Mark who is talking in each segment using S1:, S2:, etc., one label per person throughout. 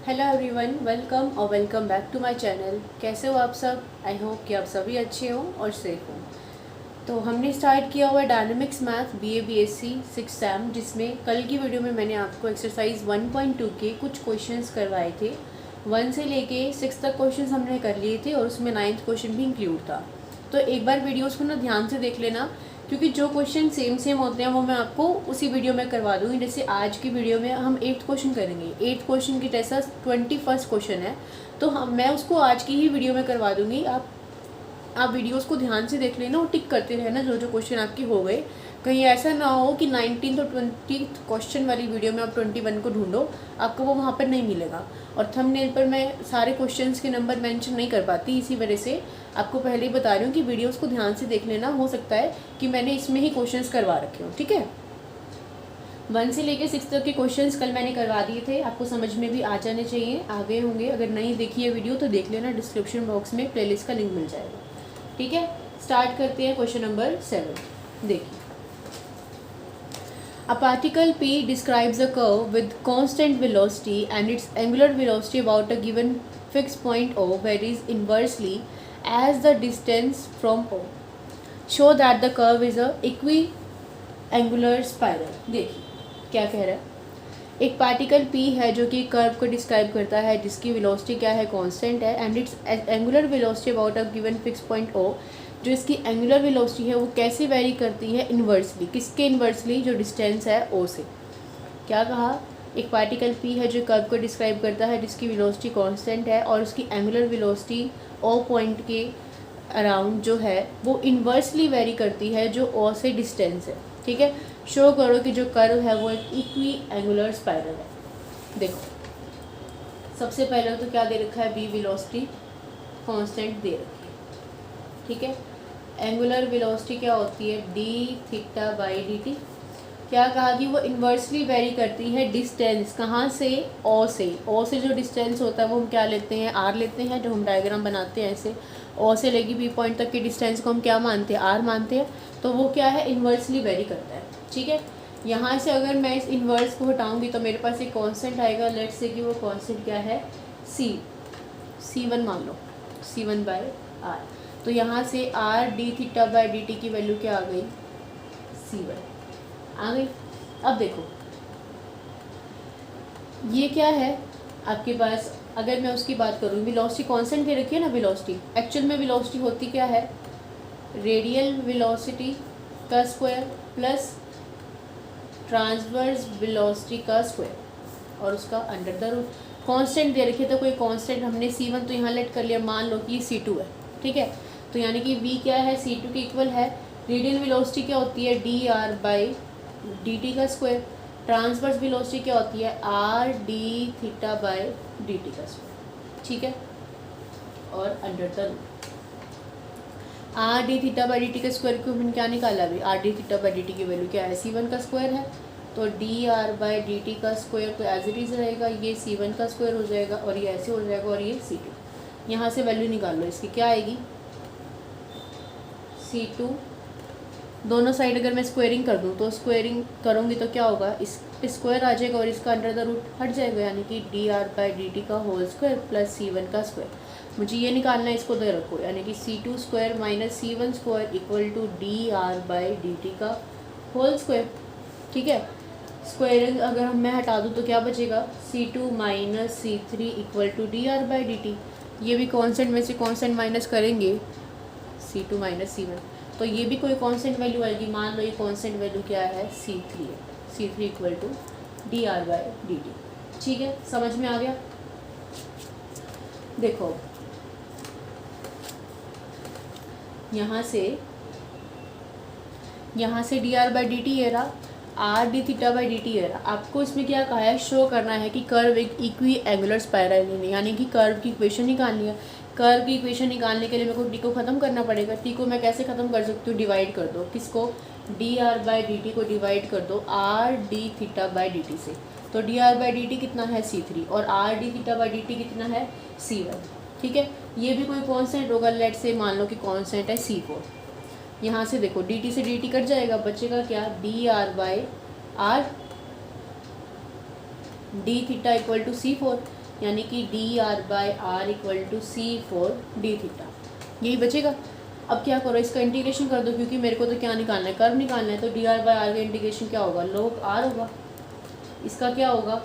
S1: Hello everyone, welcome और welcome back to my channel. कैसे हो आप सब? आई होप कि आप सभी अच्छे हों और सेफ हों। तो हमने स्टार्ट किया हुआ है dynamics math BA BSc 6 Sam, जिसमें कल की वीडियो में मैंने आपको एक्सरसाइज 1.2 के कुछ क्वेश्चंस करवाए थे। 1 से लेके 6 तक क्वेश्चंस हमने कर लिए थे और उसमें 9th क्वेश्चन भी इंक्लूड था। तो एक बार वीडियोज़ को ना ध्यान से देख लेना, क्योंकि जो क्वेश्चन सेम होते हैं वो मैं आपको उसी वीडियो में करवा दूँगी। जैसे आज की वीडियो में हम 8th क्वेश्चन करेंगे। 8th क्वेश्चन की जैसा 21st क्वेश्चन है, तो मैं उसको आज की ही वीडियो में करवा दूँगी। आप वीडियोस को ध्यान से देख लेना और टिक करते रहना जो जो क्वेश्चन आपके हो गए। कहीं ऐसा ना हो कि 19th और 20th क्वेश्चन वाली वीडियो में आप 21 को ढूंढो, आपको वो वहाँ पर नहीं मिलेगा। और थंबनेल पर मैं सारे क्वेश्चंस के नंबर मेंशन नहीं कर पाती, इसी वजह से आपको पहले ही बता रही हूँ कि वीडियोज़ को ध्यान से देख लेना। हो सकता है कि मैंने इसमें ही क्वेश्चन करवा रखे हो। ठीक है, 1 से लेकर 6 तक के क्वेश्चंस कल मैंने करवा दिए थे, आपको समझ में भी आ जाने चाहिए, आ गए होंगे। अगर नहीं देखी है वीडियो तो देख लेना, डिस्क्रिप्शन बॉक्स में प्लेलिस्ट का लिंक मिल जाएगा। ठीक है, स्टार्ट करते हैं क्वेश्चन नंबर 7। देखिए, a particle P describes a curve with constant velocity and its angular velocity about a given fixed point O varies inversely as the distance from O. Show that the curve is a equiangular spiral. देखिए क्या कह रहा है। एक particle P है जो कि curve को डिस्क्राइब करता है, जिसकी वेलोसिटी क्या है, कांस्टेंट है, and it's angular velocity about a given fix point O। जो इसकी एंगुलर वेलोसिटी है वो कैसे वेरी करती है, इन्वर्सली। किसके इन्वर्सली? जो डिस्टेंस है O से। क्या कहा? एक पार्टिकल P है जो कर्व को डिस्क्राइब करता है, जिसकी वेलोसिटी कांस्टेंट है और उसकी एंगुलर वेलोसिटी O पॉइंट के अराउंड जो है वो इन्वर्सली वेरी करती है जो O से डिस्टेंस है। ठीक है, शो करो कि जो कर्व है वो एक इक्वी एंगुलर स्पाइरल है। देखो, सबसे पहले तो क्या दे रखा है, बी वेलोसिटी कांस्टेंट दे रखी है। ठीक है, एंगुलर वेलोसिटी क्या होती है, D theta by D T. क्या कहा कि वो इन्वर्सली वेरी करती है डिस्टेंस, कहाँ से? ओ से। ओ से जो डिस्टेंस होता है वो हम क्या लेते हैं, आर लेते हैं। जो हम डायग्राम बनाते हैं ऐसे, ओ से लेके बी पॉइंट तक के डिस्टेंस को हम क्या मानते हैं, आर मानते हैं। तो वो क्या है, इन्वर्सली वेरी करता है। ठीक है, यहाँ से अगर मैं इस इन्वर्स को हटाऊंगी तो मेरे पास एक कांस्टेंट आएगा। लेट्स से कि वो कांस्टेंट क्या है, C1 मान लो, C1 बाय आर। तो यहाँ से R D theta by D T की वैल्यू क्या आ गई, C1 आ गई। अब देखो ये क्या है आपके पास, अगर मैं उसकी बात करूँ, वेलोसिटी कांस्टेंट दे रखी है ना। वेलोसिटी एक्चुअल में वेलोसिटी होती क्या है, रेडियल वेलोसिटी का स्क्वायर प्लस ट्रांसवर्स वेलोसिटी का स्क्वायर और उसका अंडर द रूट। कांस्टेंट दे रखी है तो कोई कांस्टेंट हमने C1 तो यहाँ लेट कर लिया, मान लो कि C2 है। ठीक है, तो यानी कि V क्या है, C2 के इक्वल है। रेडियल वेलोसिटी क्या होती है, dr बाई डी टी का स्क्वायर। ट्रांसवर्स वेलोसिटी क्या होती है, R D theta by D T का स्क्वायर। ठीक है, और under the root R D theta by D T का स्क्वायर को हमने क्या निकाला अभी, R D theta by D T की वैल्यू क्या है, C1 का स्क्वायर है। तो D R by D T का स्क्वायर तो एज इट इज़ रहेगा, ये C1 का स्क्वायर हो जाएगा और ये ऐसे हो जाएगा और ये C2। यहाँ से वैल्यू निकाल लो, इसकी क्या आएगी, C2। दोनों साइड अगर मैं स्क्वायरिंग कर दूँ तो स्क्वायरिंग करूँगी तो क्या होगा, इस स्क्वायर आ जाएगा और इसका अंडर द रूट हट जाएगा, यानी कि D are by D T का होल स्क्वायर प्लस C1 का स्क्वायर। मुझे ये निकालना है, इसको दे रखो, यानी कि C2 square minus C1 square equal to D are by D T का होल स्क्वायर। ठीक है, स्क्वायरिंग अगर मैं हटा दूँ तो क्या बचेगा, C2 minus C3 equal to D are by D T. ये भी कॉन्स्टेंट में से कॉन्स्टेंट माइनस करेंगे, C2 माइनस C1, तो ये भी कोई कांस्टेंट वैल्यू आएगी। मान लो ये कांस्टेंट वैल्यू क्या है, C3 है। C3 equal to D are by D T. ठीक है, समझ में आ गया। देखो यहाँ से D are by D T है रहा, R D theta by D T है रहा। आपको इसमें क्या कहा है, शो करना है कि कर्व एक इक्वी एंगुलर स्पाइरल है, यानी कि कर्व की इक्वेशन निकालनी है। कर्व की इक्वेशन निकालने के लिए मेरे को टी को ख़त्म करना पड़ेगा। टी को मैं कैसे ख़त्म कर सकती हूँ, डिवाइड कर दो, किसको, D R by D T को डिवाइड कर दो R D theta by D T से। तो D R by D T कितना है, C3, और R D theta by D T कितना है, C1। ठीक है, ये भी कोई कॉन्स्टेंट होगा, लेट से मान लो कि कॉन्स्टेंट है C4। यहाँ से देखो डी टी से डी टी कट जाएगा, बचेगा क्या, D are by R D theta equal to C4। यानी कि D are by R equal to C four D theta, यही बचेगा। अब क्या करो, इसका इंटीग्रेशन कर दो, क्योंकि मेरे को तो क्या निकालना है, कर्व निकालना है। तो डी आर बाई आर का इंटीग्रेशन क्या होगा, log आर होगा। इसका क्या होगा,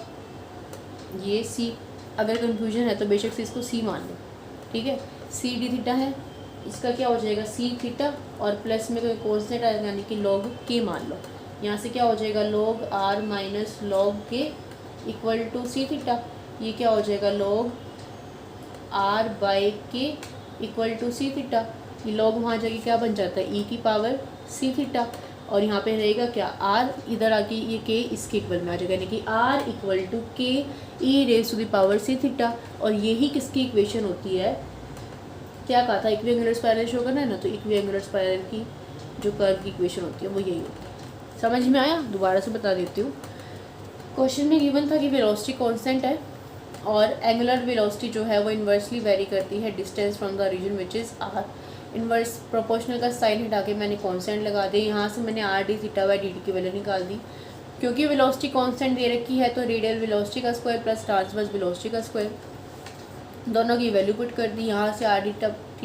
S1: ये सी, अगर कंफ्यूजन है तो बेशक से इसको सी मान लो, ठीक है। सी डी थीटा है, इसका क्या हो जाएगा सी थीटा, और प्लस में कोई कॉन्स्टेंट आएगा यानी कि log के मान लो। यहाँ से क्या हो जाएगा log आर माइनस log के इक्वल टू सी थीटा, ये क्या हो जाएगा log आर बाई के इक्वल टू सी थीटा। ये log वहाँ जाके क्या बन जाता है, e की पावर सी थीटा, और यहाँ पे रहेगा क्या r, इधर आके ये k इसके इक्वल में आ जाएगा, यानी कि r equal to k e raise to the power c theta. और यही किसकी इक्वेशन होती है, क्या कहा था, इक्विएंगुलर स्पाइरल शो करना है ना, तो इक्विएंगुलर स्पाइरल की जो कर्व की इक्वेशन होती है वो यही होती है। समझ में आया, दोबारा से बता देती हूँ। क्वेश्चन में गिवन था कि वेलोसिटी कांस्टेंट है और एंगुलर वेलोसिटी जो है वो इन्वर्सली वेरी करती है distance from the region which is R. Inverse proportional का साइन हटा के मैंने कांस्टेंट लगा दिया, यहाँ से मैंने R D theta by D T की वैल्यू निकाल दी। क्योंकि वेलोसिटी कांस्टेंट दे रखी है तो रेडियल वेलोसिटी का स्क्वायर प्लस ट्रांसवर्स वेलोसिटी का स्क्वायर, दोनों की वैल्यू पुट कर दी। यहाँ से R D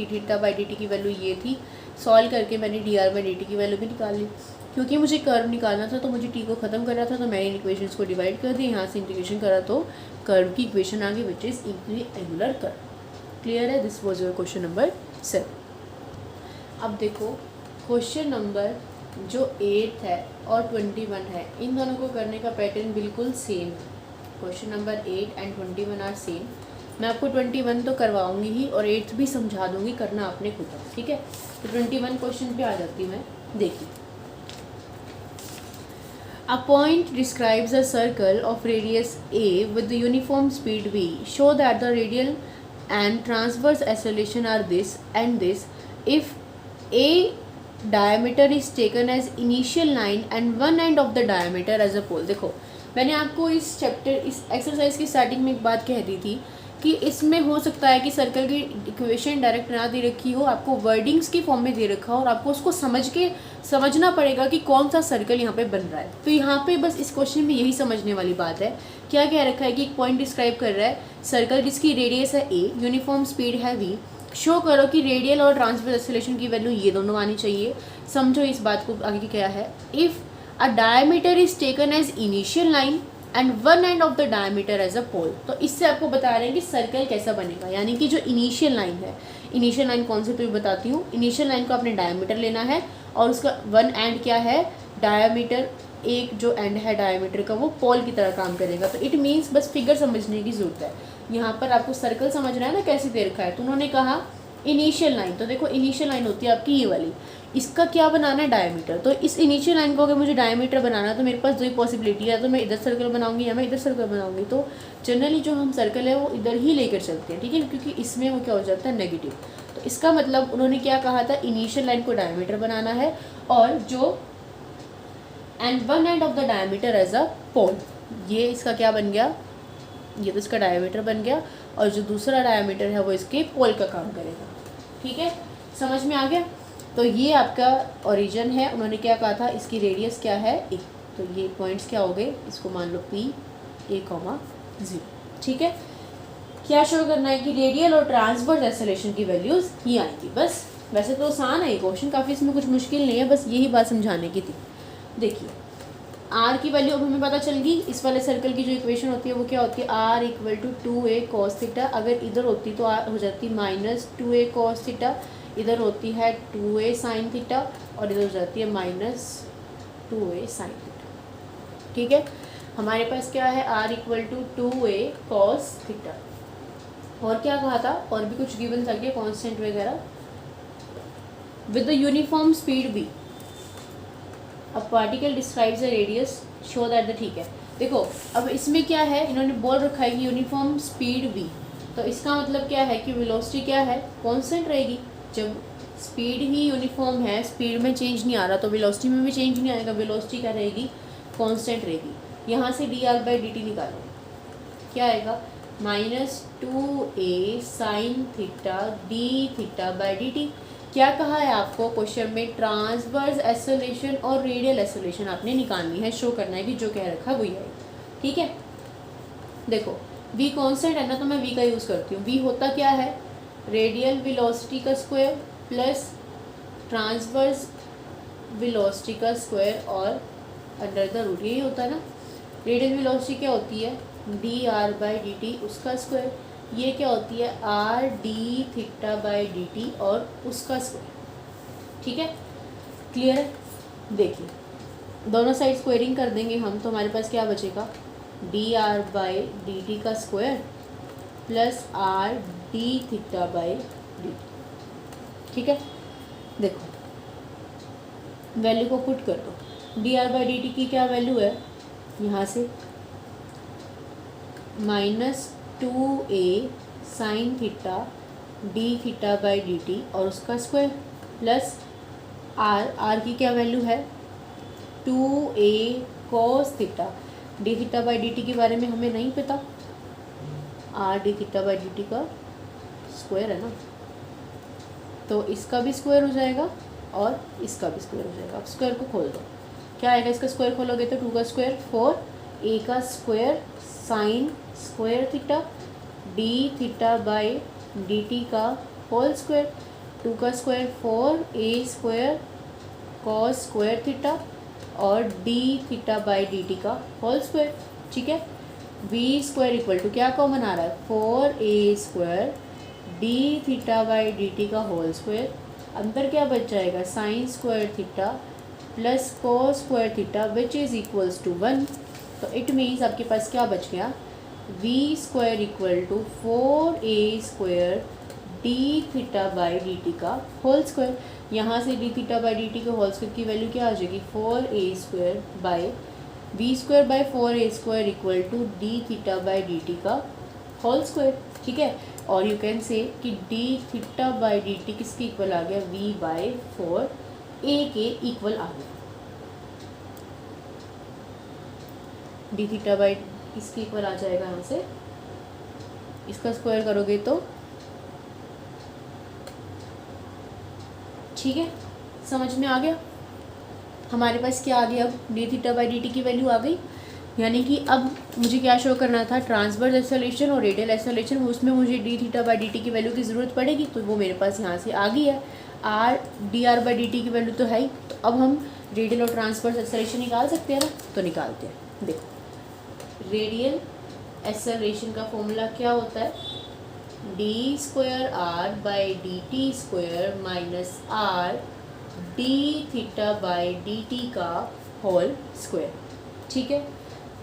S1: theta by D T की वैल्यू ये थी, सॉल्व करके मैंने D R by D T की वैल्यू भी निकाल ली। क्योंकि मुझे कर्व निकालना था तो मुझे टी को ख़त्म करना था, तो मैंने इन इक्वेशंस को डिवाइड कर दी, यहाँ से इंटीग्रेशन करा तो कर्व की इक्वेशन आ गई विच इज़ इक्विएंगुलर कर्व। क्लियर है, this was your question number 7। अब देखो क्वेश्चन नंबर जो 8 है और 21 है, इन दोनों को करने का पैटर्न बिल्कुल सेम है। Question number 8 and 21 are same. मैं आपको 21 तो करवाऊंगी ही और 8th भी समझा दूंगी, करना आपने खुद, ठीक है। तो 21 क्वेश्चन पे आ जाती हूँ मैं, देखिए। A point describes a circle of radius a with the uniform speed v. Show that the radial and transverse acceleration are this and this if a diameter is taken as initial line and one end of the diameter as a pole। देखो मैंने आपको इस chapter, इस exercise की starting में एक बात कह दी थी कि इसमें हो सकता है कि सर्कल की इक्वेशन डायरेक्ट ना दे रखी हो, आपको वर्डिंग्स की फॉर्म में दे रखा हो और आपको उसको समझना पड़ेगा कि कौन सा सर्कल यहाँ पे बन रहा है। तो यहाँ पे बस इस क्वेश्चन में यही समझने वाली बात है। क्या कह रखा है कि एक पॉइंट डिस्क्राइब कर रहा है सर्कल जिसकी रेडियस है ए, यूनिफॉर्म स्पीड है वी। शो करो कि रेडियल और ट्रांसवर्स एक्सेलरेशन की वैल्यू ये दोनों आनी चाहिए। समझो इस बात को, आगे क्या है, if a diameter is taken as initial line and one end of the diameter as a pole. तो इससे आपको बता रहे हैं कि सर्कल कैसा बनेगा, यानी कि जो इनिशियल लाइन है, इनिशियल लाइन कौन सी तो बताती हूँ। इनिशियल लाइन को आपने डायमीटर लेना है और उसका वन एंड क्या है, डायमीटर, एक जो एंड है डायमीटर का वो पोल की तरह काम करेगा। तो इट मीन्स बस फिगर समझने की ज़रूरत है। यहाँ पर आपको सर्कल समझना है ना कैसे दे रखा है, तो उन्होंने कहा इनिशियल लाइन। तो देखो इनिशियल लाइन होती है आपकी ये वाली, इसका क्या बनाना है, डायमीटर। तो इस इनिशियल लाइन को अगर मुझे डायमीटर बनाना है तो मेरे पास दो ही पॉसिबिलिटी है, तो मैं इधर सर्कल बनाऊंगी या मैं इधर सर्कल बनाऊंगी। तो जनरली जो हम सर्कल है वो इधर ही लेकर चलते हैं, ठीक है, क्योंकि इसमें वो क्या हो जाता है, नेगेटिव। तो इसका मतलब उन्होंने क्या कहा था, इनिशियल लाइन को डायमीटर बनाना है और जो end one end of the diameter as a pole. ये इसका क्या बन गया, ये तो इसका डायमीटर बन गया और जो दूसरा डायमीटर है वो इसके पोल का काम करेगा। ठीक है, समझ में आ गया। तो ये आपका ओरिजिन है। उन्होंने क्या कहा था, इसकी रेडियस क्या है ए। तो ये पॉइंट्स क्या हो गए, इसको मान लो पी ए कॉमा 0। ठीक है, क्या शो करना है कि रेडियल और ट्रांसवर्स एक्सेलरेशन की वैल्यूज़ ही आएंगी। बस वैसे तो आसान है ये क्वेश्चन, काफ़ी इसमें कुछ मुश्किल नहीं है, बस यही बात समझाने की थी। देखिए आर की वैल्यू अब हमें पता चल गई। इस वाले सर्कल की जो इक्वेशन होती है वो क्या होती है, R equal to 2a cos theta. अगर इधर होती तो आर हो जाती -2a cos थीटा, इधर होती है 2a sin थीटा और इधर हो जाती है -2a sin थीटा। ठीक है, हमारे पास क्या है, R equal to 2a cos theta. और क्या कहा था, और भी कुछ गिवन था क्या, कांस्टेंट वगैरह, with the uniform speed v a particle describes the radius show that the. ठीक है, देखो अब इसमें क्या है, इन्होंने बोल रखा है कि यूनिफॉर्म स्पीड v। तो इसका मतलब क्या है कि वेलोसिटी क्या है, कांस्टेंट रहेगी। जब स्पीड ही यूनिफॉर्म है, स्पीड में चेंज नहीं आ रहा, तो वेलोसिटी में भी चेंज नहीं आएगा, वेलोसिटी क्या रहेगी, कांस्टेंट रहेगी। यहाँ से D are by D T निकालो, क्या आएगा, -2a sin theta D theta by D T. क्या कहा है आपको क्वेश्चन में, ट्रांसवर्स एक्सेलरेशन और रेडियल एक्सेलरेशन आपने निकालनी है, शो करना है कि जो कह रखा है वही है। ठीक है, देखो v कांस्टेंट है ना, तो मैं v का यूज़ करती हूँ। v होता क्या है, रेडियल वेलोसिटी का स्क्वायर प्लस ट्रांसवर्स वेलोसिटी का स्क्वायर और अंडर द रूट, यही होता है ना। रेडियल वेलोसिटी क्या होती है, D are by D T उसका स्क्वायर, ये क्या होती है R D theta by D t और उसका स्क्वायर। ठीक है, क्लियर है। देखिए दोनों साइड स्क्वायरिंग कर देंगे हम, तो हमारे पास क्या बचेगा, d are by D T का square plus R D theta by D T. ठीक है, देखो वैल्यू को पुट कर दो। D are by D T की क्या वैल्यू है, यहाँ से -2a sine theta D theta by D t और उसका स्क्वायर प्लस आर की क्या वैल्यू है 2a cos theta. D theta by D T के बारे में हमें नहीं पता, R D theta by D T का स्क्वायर है ना, तो इसका भी स्क्वायर हो जाएगा और इसका भी स्क्वायर हो जाएगा। अब स्क्वायर को खोल दो, क्या आएगा, इसका स्क्वायर खोलोगे तो 2 का स्क्वायर 4, a का square sine square theta D theta by D T का होल स्क्वायर, 2 का square 4a square cos square theta और d theta by D T का होल स्क्वायर। ठीक है, v स्क्वायर इक्वल टू क्या कॉमन आ रहा है 4a square D theta by D T का होल स्क्वायर, अंदर क्या बच जाएगा sine square theta plus cos square theta which is equals to 1। तो इट मीन्स आपके पास क्या बच गया, v square equal to 4a square D theta by D T का होल स्क्वायर। यहाँ से D theta by D T के whole square की वैल्यू क्या आ जाएगी 4a square by v square by 4a square equal to D theta by D T का whole square. ठीक है, और यू कैन से कि D theta by D T किसके इक्वल आ गया v बाई 4a के इक्वल आ गया। डी थीटा बाई इसके इक्वल आ जाएगा, यहाँ से इसका स्क्वायर करोगे तो ठीक है, समझ में आ गया। हमारे पास क्या आ गया, अब D theta by D T की वैल्यू आ गई, यानी कि अब मुझे क्या शो करना था ट्रांसवर्स एक्सेलरेशन और रेडियल एक्सेलरेशन, उसमें मुझे D theta by D T की वैल्यू की ज़रूरत पड़ेगी, तो वो मेरे पास यहाँ से आ गई है। R D are by D T की वैल्यू तो है ही, तो अब हम रेडियल और ट्रांसवर्स एक्सेलरेशन निकाल सकते हैं ना, तो निकालते हैं। देखो रेडियल एक्सेलरेशन का फॉर्मूला क्या होता है, D square R by D T square minus R D theta by D T का होल स्क्वायर। ठीक है,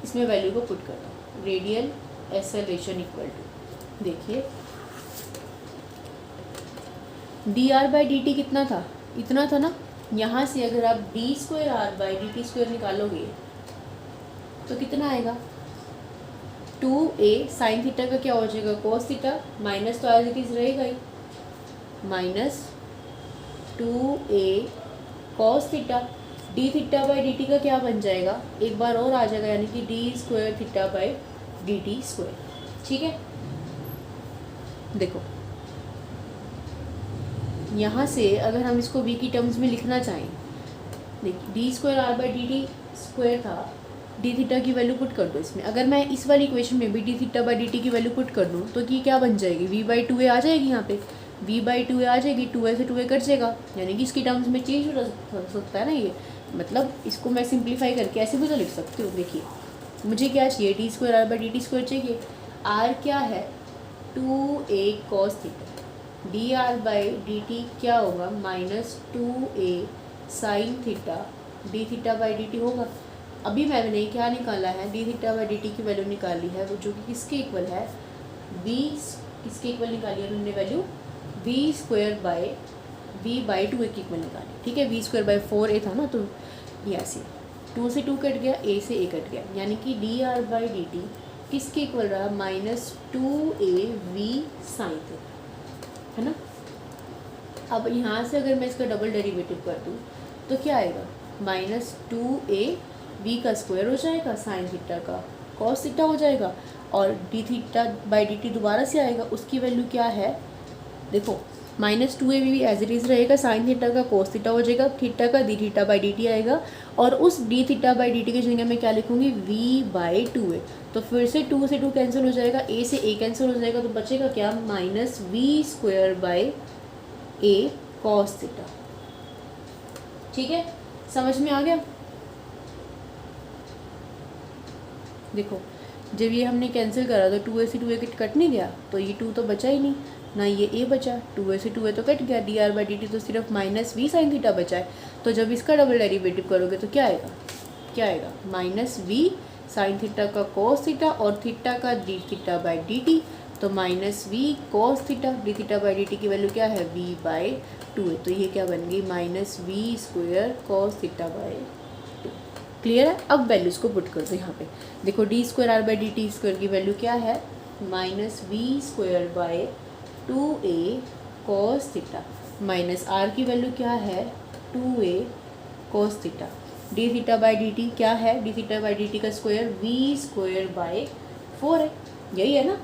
S1: इसमें वैल्यू को पुट करना, रेडियल एक्सेलरेशन इक्वल टू, देखिए D are by D T कितना था, इतना था ना। यहाँ से अगर आप D square R by D T square निकालोगे तो कितना आएगा 2a साइन थीटा का क्या हो जाएगा कोस थीटा, माइनस तो एज इट इज रहेगा ही, minus 2a cos theta, D theta by D T का क्या बन जाएगा, एक बार और आ जाएगा, यानी कि D square theta by D T square. ठीक है, देखो यहाँ से अगर हम इसको v की टर्म्स में लिखना चाहें, देखिए D square R by D T square था, डी थीटा की वैल्यू पुट कर दो इसमें। अगर मैं इस वाली इक्वेशन में भी D theta by D T की वैल्यू पुट कर दूँ तो ये क्या बन जाएगी, v बाई 2a आ जाएगी, यहाँ पे v बाई 2a आ जाएगी, 2a से 2a कट जाएगा, यानी कि इसकी टर्म्स में चेंज हो सकता है ना ये, मतलब इसको मैं सिंप्लीफाई करके ऐसे भी तो लिख सकती हूँ। देखिए मुझे क्या चाहिए, D square R by D T square चाहिए, आर क्या है 2a cos theta, D are by D T क्या होगा -2a sine theta D theta by D T होगा। अभी मैंने क्या निकाला है, D theta by D T की वैल्यू निकाली है, वो जो कि किसके इक्वल है v, किसके इक्वल निकाली है हमने value v square by v by 2a की इक्वल निकाली। ठीक है, v स्क्वायर बाई 4a था ना, तो यहाँ से 2 से 2 कट गया, a से a कट गया, यानी कि D are by D T किसके इक्वल रहा -2a v साइन थीटा, है ना। अब यहाँ से अगर मैं इसका डबल डेरिवेटिव कर दूँ तो क्या आएगा -2a v का स्क्वायर हो जाएगा, साइन थीटा का कॉस थीटा हो जाएगा, और d theta by D T दोबारा से आएगा, उसकी वैल्यू क्या है, देखो माइनस 2a भी एज इट इज़ रहेगा, साइन थीटा का कोस थीटा हो जाएगा, थीटा का D theta by D T आएगा, और उस D theta by D T की जगह मैं क्या लिखूँगी, v बाई 2a। तो फिर से 2 से 2 कैंसिल हो जाएगा, a से a कैंसिल हो जाएगा, तो बचेगा क्या, minus V square by a cos theta. ठीक है, समझ में आ गया। देखो जब ये हमने कैंसिल करा तो 2a से 2a कट नहीं गया, तो ये 2 तो बचा ही नहीं, ना ये a बचा, 2a से 2a तो कट गया, D are by D t तो सिर्फ माइनस वी साइन थीटा बचा है। तो जब इसका डबल डेरिवेटिव करोगे तो क्या आएगा, क्या आएगा, माइनस वी साइन थीटा का कोस थीटा और थीटा का D theta by D t, तो minus v cos theta, D theta by D T की वैल्यू क्या है, v बाई 2a। तो ये क्या बन गई, minus V square cos theta by 2। Clear है। अब वैल्यूज़ को पुट कर दो यहाँ पे। देखो D square R by D T square की वैल्यू क्या है, minus V square by 2a cos theta, minus R की वैल्यू क्या है, 2a cos theta, D theta by D T क्या है, D theta by D T का square V square by 4 है, यही है ना।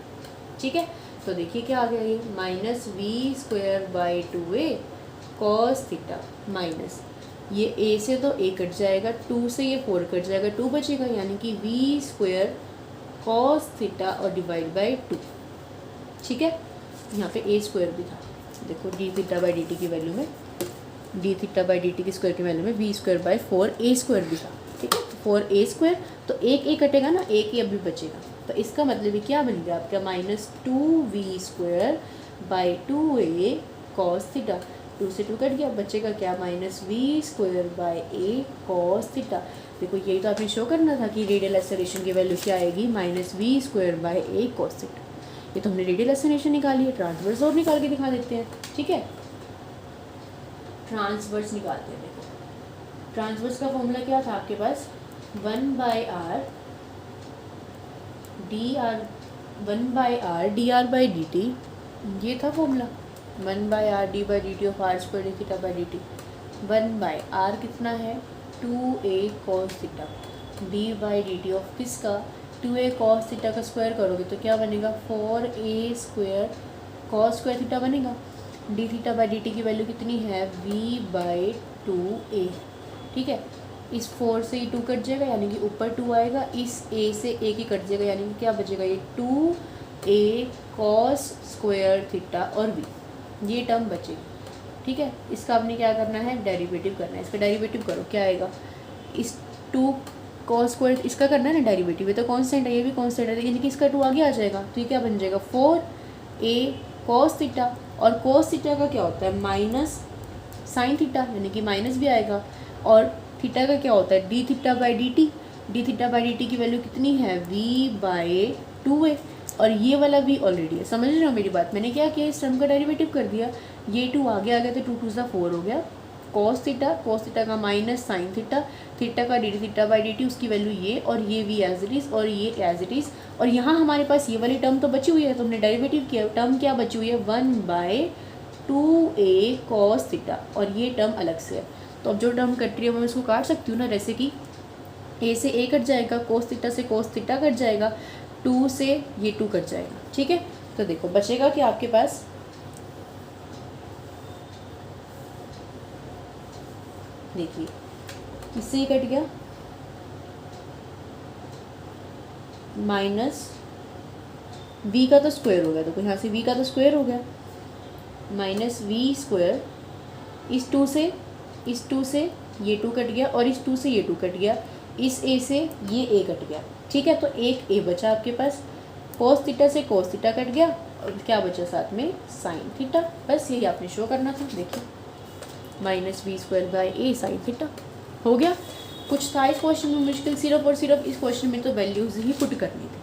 S1: ठीक है, तो देखिए क्या आ गया ये, minus V square by 2a cos theta, minus ये a से तो a कट जाएगा, 2 से ये 4 कट जाएगा, 2 बचेगा, यानी कि वी स्क्वायर कॉस थीटा और डिवाइड बाई 2। ठीक है, यहाँ पे a स्क्वायर भी था, देखो D theta by D T की वैल्यू में, D theta by D T की स्क्वायर की वैल्यू में V square by 4a square भी था। ठीक है, 4a स्क्वायर, तो एक a कटेगा ना, एक ही अभी बचेगा, तो इसका मतलब ये क्या बन गया आपका, minus 2v square by 2a cos theta, 2 से 2 कट गया, बचेगा क्या, minus V square by a cos theta. देखो यही तो आपने शो करना था कि रेडियल एक्सेलरेशन की वैल्यू क्या आएगी, minus V square by a cos theta. ये तो हमने रेडियल एक्सेलरेशन निकाली है, ट्रांसवर्स और निकाल के दिखा देते हैं। ठीक है, ट्रांसवर्स निकालते हैं। देखो ट्रांसवर्स का फॉर्मूला क्या था आपके पास, 1/r dr by D T, ये था formula, 1/r d by D T of R square D theta by D T, 1/r कितना है, 2a cos theta, d by D T of किसका, 2a कॉस थीटा का square करोगे तो क्या बनेगा, 4a square cos square theta बनेगा, d theta by D T की वैल्यू कितनी है, v बाई 2a। ठीक है, इस 4 से ये 2 कट जाएगा, यानी कि ऊपर 2 आएगा, इस a से a की कट जाएगा, यानी कि क्या बचेगा, ये 2a कॉस स्क्वायर थीटा और v, ये टर्म बचेगी। ठीक है, इसका आपने क्या करना है, डेरिवेटिव करना है, इसका डेरिवेटिव करो, क्या आएगा, इस 2 कॉस स्क्वायर इसका करना है ना डेरिवेटिव, ये तो कांस्टेंट है, ये भी कांस्टेंट है, यानी कि इसका 2 आगे आ जाएगा, तो ये क्या बन जाएगा, 4a कॉस थीटा, और कॉस थीटा का क्या होता है, माइनस साइन थीटा, यानी कि माइनस भी आएगा, और थीटा का क्या होता है, D theta by D T, D theta by D T की वैल्यू कितनी है, v बाई 2a, और ये वाला भी ऑलरेडी है। समझ रहे हो मेरी बात, मैंने क्या किया, इस टर्म का डेरिवेटिव कर दिया, ये 2 आगे आ गया तो 2 2 सा 4 हो गया, कॉस थीटा का माइनस साइन थीटा, थीटा का D theta by D T, उसकी वैल्यू ये, और ये v एज इट इज़, और ये एज इट इज़, और यहाँ हमारे पास ये वाली टर्म तो बची हुई है, तो हमने डेरिवेटिव किया, टर्म क्या बची हुई है, 1/2a कॉस थीटा, और ये टर्म अलग से है। तो अब जो टर्म कट रही है मैं इसको काट सकती हूँ ना, जैसे कि a से a कट जाएगा, कोस थीटा से कोस थीटा कट जाएगा, 2 से ये 2 कट जाएगा। ठीक है, तो देखो बचेगा कि आपके पास, देखिए इससे ही कट गया, माइनस v का तो स्क्वायर हो गया, तो यहाँ से v का तो स्क्वायर हो गया, माइनस वी स्क्वायर, इस 2 से ये 2 कट गया, और इस 2 से ये 2 कट गया, इस a से ये a कट गया। ठीक है, तो एक a बचा आपके पास, कोस थीटा से कोस थीटा कट गया, और क्या बचा साथ में, साइन थीटा। बस यही आपने शो करना था। देखिए minus V square by a sine theta हो गया। कुछ था इस क्वेश्चन में मुश्किल, सिर्फ और सिर्फ इस क्वेश्चन में तो वैल्यूज़ ही पुट करनी थी।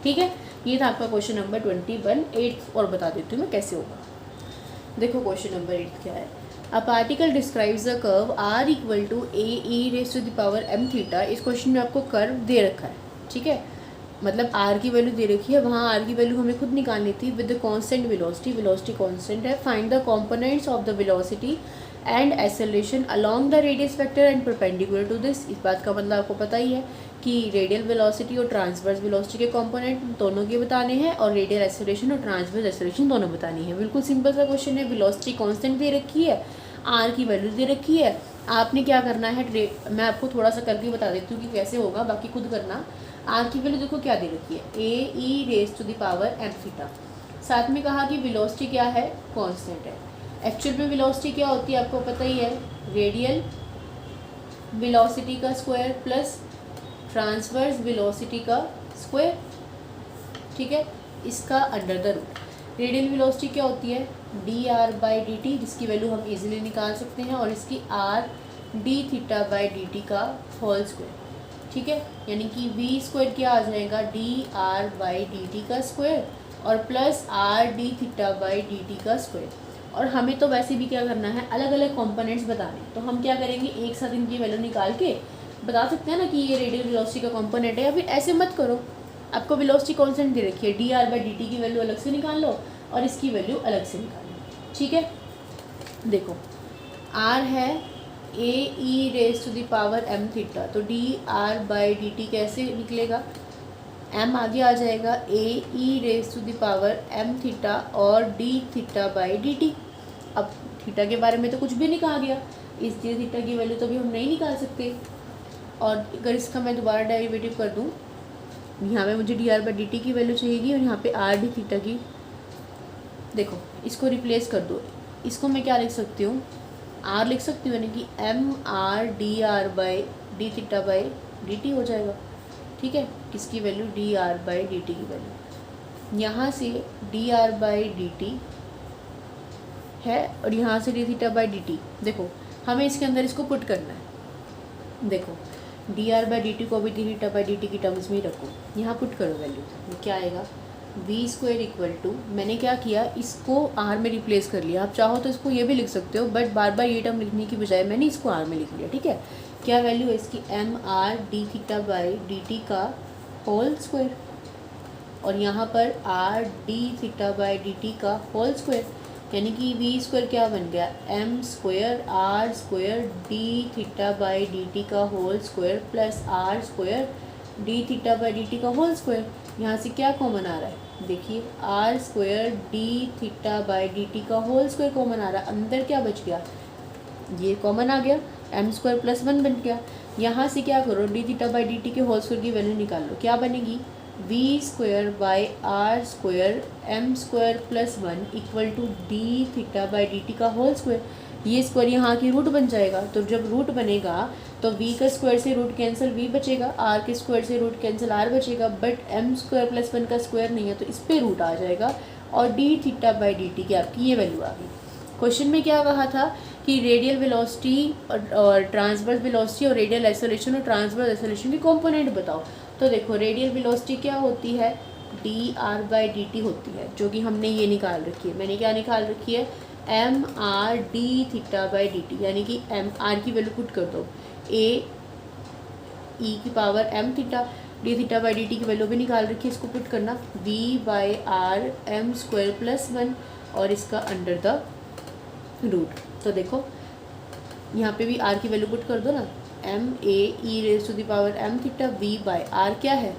S1: ठीक है, ये था आपका क्वेश्चन नंबर 21। 8 और बता देती हूँ मैं कैसे होगा। देखो क्वेश्चन नंबर 8 क्या है, a particle describes a curve r equal to a e raise to the power m theta. इस क्वेश्चन में आपको कर्व दे रखा है। ठीक है, मतलब r की वैल्यू दे रखी है, वहाँ r की वैल्यू हमें खुद निकालनी थी with the constant velocity, velocity constant है। Find the components of the velocity and acceleration along the radius vector and perpendicular to this. इस बात का मतलब आपको पता ही है कि रेडियल वेलोसिटी और ट्रांसवर्स वेलोसिटी के कंपोनेंट दोनों के बताने हैं और रेडियल एक्सेलरेशन और ट्रांसवर्स एक्सेलरेशन दोनों बतानी है। बिल्कुल सिंपल सा क्वेश्चन है। वेलोसिटी कांस्टेंट दे रखी है, आर की वैल्यू दे रखी है, आपने क्या करना है, मैं आपको थोड़ा सा करके बता देती हूँ कि कैसे होगा, बाकी खुद करना। आर की वैल्यू देखो क्या दे रखी है, a e raise to the power M theta. साथ में कहा कि वेलोसिटी क्या है, कांस्टेंट है। एक्चुअल में वेलोसिटी क्या होती है आपको पता ही है, रेडियल वेलोसिटी का स्क्वायर प्लस ट्रांसवर्स वेलोसिटी का स्क्वायर, ठीक है, इसका under the root. Radial velocity क्या होती है, D are by D T, जिसकी वैल्यू हम इजीली निकाल सकते हैं, और इसकी R D theta by D T का होल स्क्वायर, ठीक है। यानी कि वी स्क्वायर क्या आ जाएगा, D are by D T का स्क्वायर और plus R D theta by D T का स्क्वायर। और हमें तो वैसे भी क्या करना है, अलग अलग कॉम्पोनेंट्स बताने, तो हम क्या करेंगे, एक साथ इनकी वैल्यू निकाल के बता सकते हैं ना कि ये रेडियल वेलोसिटी का कंपोनेंट है। या फिर ऐसे मत करो, आपको वेलोसिटी कांस्टेंट दे रखी है, D are by D T की वैल्यू अलग से निकाल लो और इसकी वैल्यू अलग से निकाल लो, ठीक है। देखो आर है a e raise to the power M theta, तो D R by D t कैसे निकलेगा, एम आगे आ जाएगा, a e raise to the power M theta और d theta by D t. अब थीटा के बारे में तो कुछ भी नहीं कहा गया, इस डी थीटा की वैल्यू तो भी हम नहीं निकाल सकते। और अगर इसका मैं दोबारा डेरिवेटिव कर दूँ, यहाँ पे मुझे D R by D T की वैल्यू चाहिएगी और यहाँ पे आर डी थीटा की, देखो इसको रिप्लेस कर दो, इसको मैं क्या लिख सकती हूँ, आर लिख सकती हूँ, यानी कि M are D are by D theta by D T हो जाएगा, ठीक है। किसकी value, D are by D T की वैल्यू, यहाँ से D are by D T है और यहाँ से D theta by D T. देखो हमें इसके अंदर इसको पुट करना है, देखो D are by D T को भी D theta by D T की टर्म्स में ही रखो, यहाँ पुट करो वैल्यू, क्या आएगा, वी स्क्वायर इक्वल टू, मैंने क्या किया, इसको आर में रिप्लेस कर लिया। आप चाहो तो इसको ये भी लिख सकते हो, बट बार बार ये टर्म लिखने की बजाय मैंने इसको आर में लिख लिया, ठीक है। क्या वैल्यू है इसकी, m R D theta by D T का होल स्क्वायर और यहाँ पर r D theta by D T का होल स्क्वायर, यानी कि वी स्क्वायर क्या बन गया, m square r square D theta by D T का whole square plus r square D theta by D T का होल स्क्वायर। यहाँ से क्या कॉमन आ रहा है, देखिए r square D theta by D T का होल स्क्वायर कॉमन आ रहा है, अंदर क्या बच गया, ये कॉमन आ गया, एम स्क्वायर प्लस वन बन गया। यहाँ से क्या करो, D theta by D T के होल स्क्वायर की वैल्यू निकाल लो, क्या बनेगी, V square by R square M square plus one equal to D theta by D T का होल स्क्वायर। ये स्क्वायर यहाँ की रूट बन जाएगा, तो जब रूट बनेगा तो v का स्क्वायर से रूट कैंसिल v बचेगा, r के स्क्वायर से रूट कैंसिल r बचेगा, but m square plus one का स्क्वायर नहीं है तो इस पर रूट आ जाएगा और d theta by D T की आपकी ये वैल्यू आ गई। क्वेश्चन में क्या कहा था कि रेडियल वेलोसिटी और ट्रांसवर्स वेलोसिटी और रेडियल एक्सेलरेशन और ट्रांसवर्स एक्सेलरेशन के कंपोनेंट बताओ। तो देखो रेडियल वेलोसिटी क्या होती है, D are by D T होती है, जो कि हमने ये निकाल रखी है, मैंने क्या निकाल रखी है, M R D theta by D T, यानी कि एम आर की वैल्यू पुट कर दो, ए ई की power M theta, D theta by D T की वैल्यू भी निकाल रखी है, इसको पुट करना, V by R M square plus one और इसका अंडर द रूट। तो देखो यहाँ पे भी आर की वैल्यू पुट कर दो ना, m a e raise to the power M theta, v by r क्या है,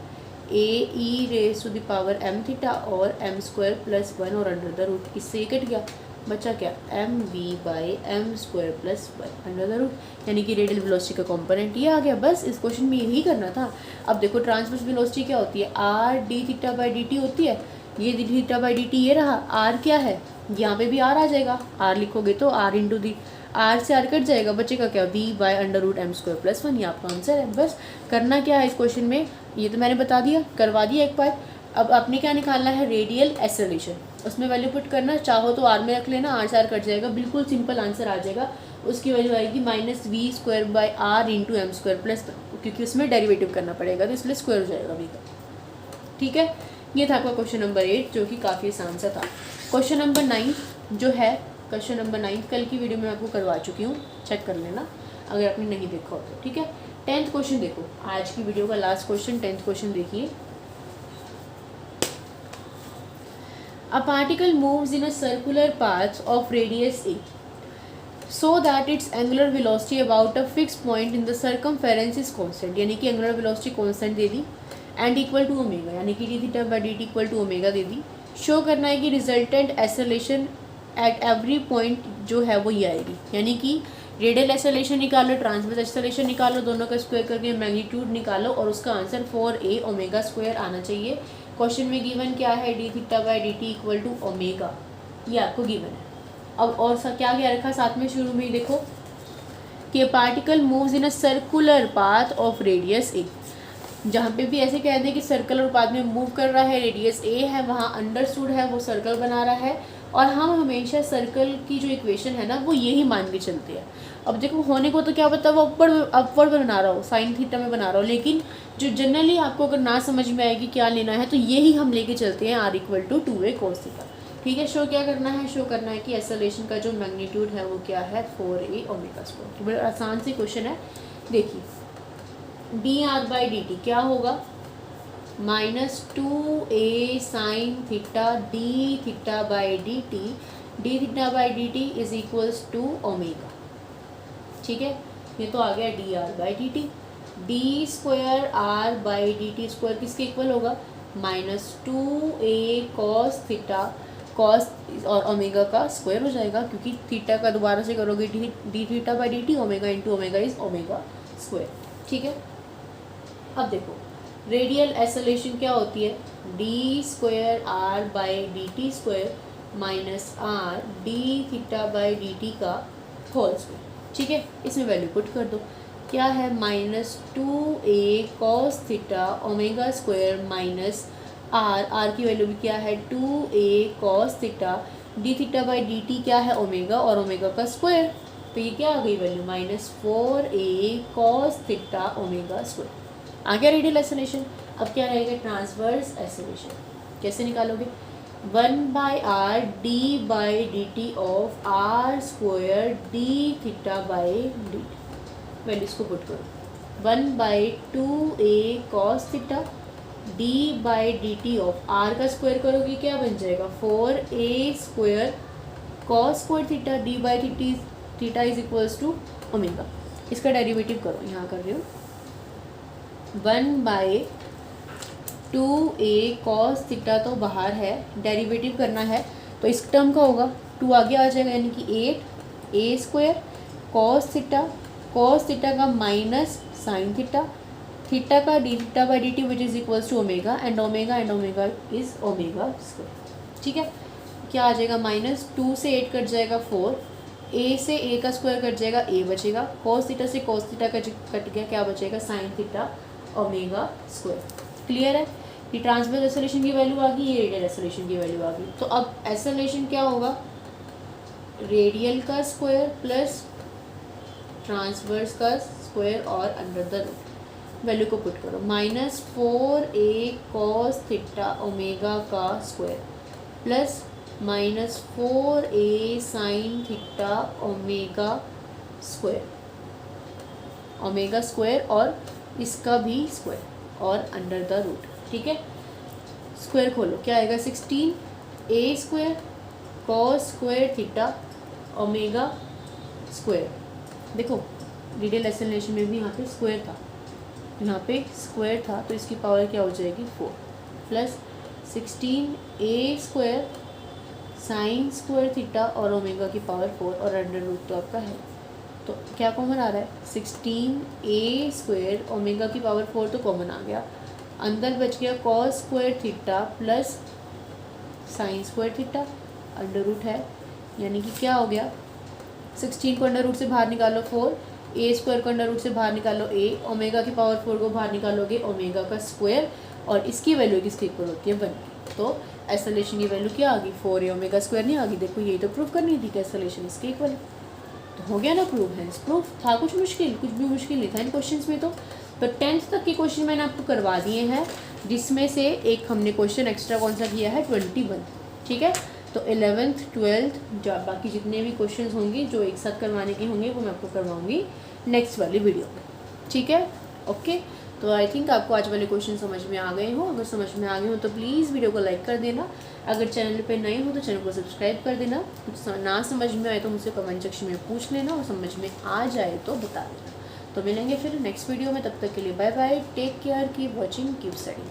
S1: a e raise to the power M theta और एम स्क्वायर प्लस वन और अंडर द रूट, इससे कट गया, बचा क्या, m v by m square plus one under the root, यानी कि रेडियल वेलोसिटी का कंपोनेंट ये आ गया। बस इस क्वेश्चन में यही करना था। अब देखो ट्रांसवर्स वेलोसिटी क्या होती है, R D theta by D T होती है, ये D theta by D T ये रहा, आर क्या है, यहाँ पे भी आर आ जाएगा, आर लिखोगे तो आर इंटू दी, आर से आर कट जाएगा, बचेगा क्या, V by under root M square plus one, ये आपका आंसर है। बस करना क्या है इस क्वेश्चन में, ये तो मैंने बता दिया, करवा दिया एक बार। अब आपने क्या निकालना है, रेडियल एक्सेलरेशन, उसमें वैल्यू पुट करना, चाहो तो आर में रख लेना, आर से आर कट जाएगा, बिल्कुल सिंपल आंसर आ जाएगा। उसकी वैल्यू आएगी minus V square by R into M square plus, क्योंकि उसमें डेरिवेटिव करना पड़ेगा तो इसलिए स्क्वायर हो जाएगा वी का, ठीक है। ये था आपका क्वेश्चन नंबर 8 जो कि काफ़ी आसान सा था। क्वेश्चन नंबर 9 जो है, क्वेश्चन नंबर 9 कल की वीडियो में आपको करवा चुकी हूँ, चेक कर लेना अगर आपने नहीं देखा हो तो, ठीक है। 10th क्वेश्चन देखो, आज की वीडियो का लास्ट क्वेश्चन 10th क्वेश्चन देखिए। A particle moves in a circular path of radius a. So that it's angular velocity about a fix point in the circumference is constant, यानी कि angular velocity constant दे दी and equal to omega, यानी कि D theta by D T equal to omega दे दी। Show करना है कि resultant acceleration at every point जो है वो ये आएगी, यानी कि रेडियल एक्सेलरेशन निकालो, ट्रांसवर्स एक्सेलरेशन निकालो, दोनों का स्क्वायर करके मैग्नीट्यूड निकालो और उसका आंसर 4a ओमेगा स्क्वायर आना चाहिए। क्वेश्चन में गिवन क्या है, D theta by D T equal to omega, ये आपको गिवन है। अब और क्या क्या रखा साथ में, शुरू में ही देखो कि particle moves in a circular path of radius a, जहाँ पे भी ऐसे कह दें कि सर्कुलर पाथ में मूव कर रहा है, रेडियस ए है, वहाँ अंडरस्टूड है वो सर्कल बना रहा है, और हम हमेशा सर्कल की जो इक्वेशन है ना वो यही मान के चलते हैं। अब देखो होने को तो क्या पता वो अपवर्ड में बना रहा हो, साइन थीटा में बना रहा हो, लेकिन जो जनरली आपको अगर ना समझ में आएगी क्या लेना है तो यही हम लेके चलते हैं, R equal to 2a cos theta. ठीक है, शो क्या करना है, शो करना है कि एक्सेलरेशन का जो मैग्नीट्यूड है वो क्या है, 4a ओमेगा स्क्वायर। बड़ा आसान सी क्वेश्चन है, देखिए D are by D T क्या होगा, -2a sine theta D theta by D theta by D T is equals to omega. ठीक है, ये तो आ गया D are by D T. D square R by D T square किसके equal होगा, -2a कॉस थीटा, कॉस और omega का स्क्वायर हो जाएगा, क्योंकि थीटा का दोबारा से करोगे D theta by D T, omega into omega is omega square. ठीक है, अब देखो रेडियल एक्सेलरेशन क्या होती है, D square R by D T square minus R D theta by D T का होल स्क्वायर। ठीक है, इसमें वैल्यू पुट कर दो, क्या है -2a cos theta omega square minus R की वैल्यू भी क्या है 2a cos theta, D theta by D T क्या है ओमेगा और ओमेगा का स्क्वायर, तो ये क्या आ गई value -4a cos theta omega square. आ गया रेडियल एक्सेलरेशन। अब क्या रहेगा, ट्रांसवर्स एक्सेलरेशन कैसे निकालोगे, 1/r D by D T of R square D theta by D T, values को पुट करो, 1/2a cos theta D by D T of R का स्क्वायर करोगे क्या बन जाएगा, 4a square cos square theta D by theta is equals to omega. इसका derivative करो, यहाँ कर रही हूँ, 1/2a कॉस थीटा तो बाहर है, डेरिवेटिव करना है तो इस टर्म का होगा 2 आगे आ जाएगा, यानी कि 8a स्क्वायर कॉस थीटा का माइनस साइन थीटा का D theta by D T which is equals to omega and omega is omega square. ठीक है, क्या आ जाएगा, -2 से 8 कट जाएगा 4, a से a का स्क्वायर कट जाएगा, a बचेगा, cos थीटा से cos थीटा का कट गया, क्या बचेगा, sine theta omega square. Clear है, ये ट्रांसवर्स एक्सेलरेशन की वैल्यू आ गई, ये रेडियल एक्सेलरेशन की वैल्यू आ गई। तो अब एक्सेलरेशन क्या होगा, रेडियल का स्क्वायर प्लस ट्रांसवर्स का स्क्वायर और अंडर द रूट, वैल्यू को पुट करो, -4a कॉस थीटा ओमेगा का square plus -4a sine theta omega square और इसका भी स्क्वायर और अंडर द रूट। ठीक है, स्क्वायर खोलो, क्या आएगा, 16a square cos square theta omega square. देखो रेडियल एक्सेलरेशन में भी यहाँ पे स्क्वायर था, तो इसकी पावर क्या हो जाएगी 4 plus 16a square sine square theta और ओमेगा की पावर 4 और अंडर रूट तो आपका है, तो क्या कॉमन आ रहा है, 16a स्क्वायर ओमेगा की पावर 4 तो कॉमन आ गया, अंदर बच गया cos square theta plus sine square theta, under root है, यानी कि क्या हो गया, 16 को अंडर रूट से बाहर निकालो 4, a स्क्वायर को अंडर रूट से बाहर निकालो a, ओमेगा की पावर 4 को बाहर निकालोगे ओमेगा का स्क्वायर, और इसकी वैल्यू किसके इक्वल होती है 1 की, तो एक्सेलरेशन की वैल्यू क्या आ गई, 4a ओमेगा स्क्वायर नहीं आ गई। देखो यही तो प्रूफ करनी थी कि एक्सेलरेशन इसके इक्वल है, तो हो गया ना प्रूफ है। प्रूफ था कुछ भी मुश्किल नहीं था इन क्वेश्चंस में। तो 10th तक के क्वेश्चन मैंने आपको करवा दिए हैं, जिसमें से एक हमने क्वेश्चन एक्स्ट्रा कौन सा किया है, 21। ठीक है, तो 11th 12th बाकी जितने भी क्वेश्चंस होंगे जो एक साथ करवाने के होंगे वो मैं आपको करवाऊँगी नेक्स्ट वाली वीडियो में। ठीक है, ओके। तो आई थिंक आपको आज वाले क्वेश्चन समझ में आ गए हो। अगर समझ में आ गए हो तो प्लीज़ वीडियो को लाइक कर देना। अगर चैनल पे नए हो तो चैनल को सब्सक्राइब कर देना। कुछ ना समझ में आए तो मुझसे कमेंट सेक्शन में पूछ लेना, और समझ में आ जाए तो बता देना। तो मिलेंगे फिर नेक्स्ट वीडियो में, तब तक के लिए bye bye, take care, keep watching, keep study.